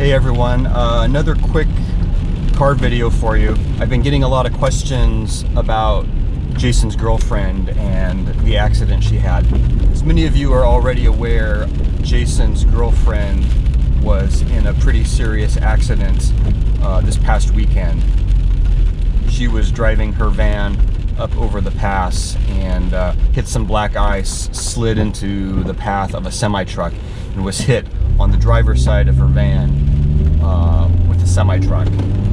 Hey everyone, another quick car video for you. I've been getting a lot of questions about Jason's girlfriend and the accident she had. As many of you are already aware, Jason's girlfriend was in a pretty serious accident this past weekend. She was driving her van up over the pass and hit some black ice, slid into the path of a semi-truck and was hit on the driver's side of her van with the semi-truck.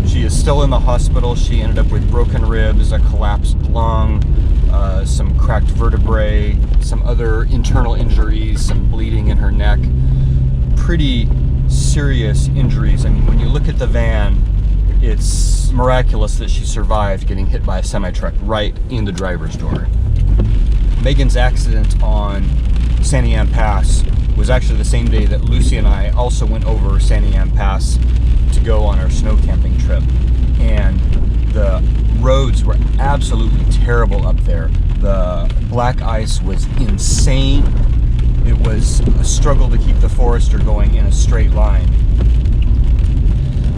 She is still in the hospital. She ended up with broken ribs, a collapsed lung, some cracked vertebrae, some other internal injuries, some bleeding in her neck. Pretty serious injuries. I mean, when you look at the van, it's miraculous that she survived getting hit by a semi-truck right in the driver's door. Megan's accident on Sandy Am Pass was actually the same day that Lucy and I also went over Sandy Am Pass to go on our snow camping trip. And the roads were absolutely terrible up there. The black ice was insane. It was a struggle to keep the Forester going in a straight line.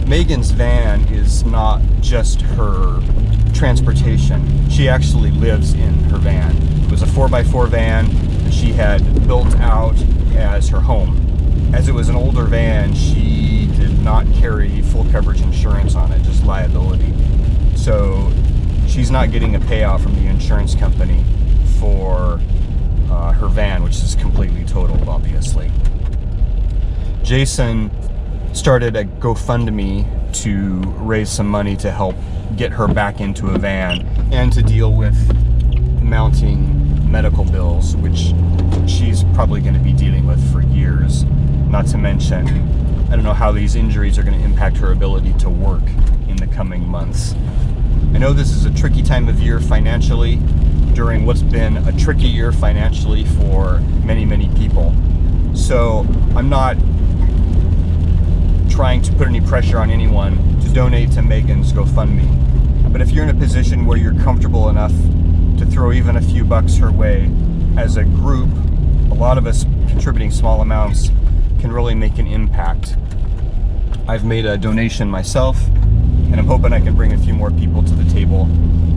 Megan's van is not just her transportation. She actually lives in her van. It was a 4x4 van that she had built out as her home. As it was an older van, she did not carry full coverage insurance on it, just liability. So she's not getting a payout from the insurance company for her van, which is completely totaled, obviously. Jason started a GoFundMe to raise some money to help get her back into a van and to deal with mounting medical bills, which she's probably going to be dealing with for years. Not to mention, I don't know how these injuries are going to impact her ability to work in the coming months. I know this is a tricky time of year financially, during what's been a tricky year financially for many, many people. So I'm not trying to put any pressure on anyone to donate to Megan's GoFundMe. But if you're in a position where you're comfortable enough to throw even a few bucks her way, as a group, a lot of us contributing small amounts can really make an impact. I've made a donation myself, and I'm hoping I can bring a few more people to the table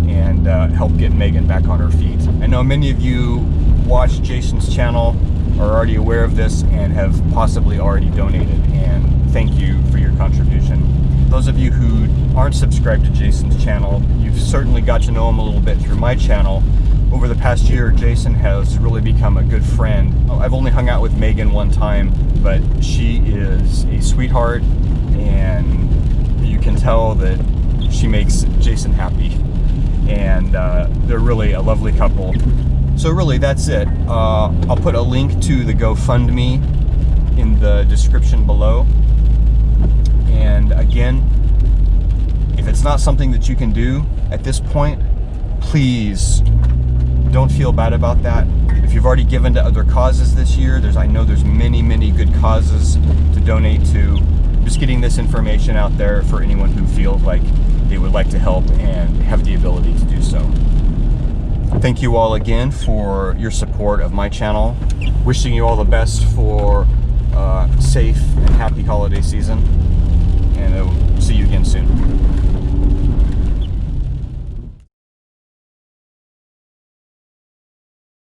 and help get Megan back on her feet. I know many of you watch Jason's channel, are already aware of this, and have possibly already donated, and thank you for your contribution. Those of you who aren't subscribed to Jason's channel, you've certainly got to know him a little bit through my channel. Over the past year, Jason has really become a good friend. I've only hung out with Megan one time, but she is a sweetheart, and you can tell that she makes Jason happy. And they're really a lovely couple. So really, that's it. I'll put a link to the GoFundMe in the description below. And again, if it's not something that you can do at this point, please don't feel bad about that. If you've already given to other causes this year, I know there's many, many good causes to donate to. Just getting this information out there for anyone who feels like they would like to help and have the ability to do so. Thank you all again for your support of my channel. Wishing you all the best for a safe and happy holiday season. And I'll see you again soon.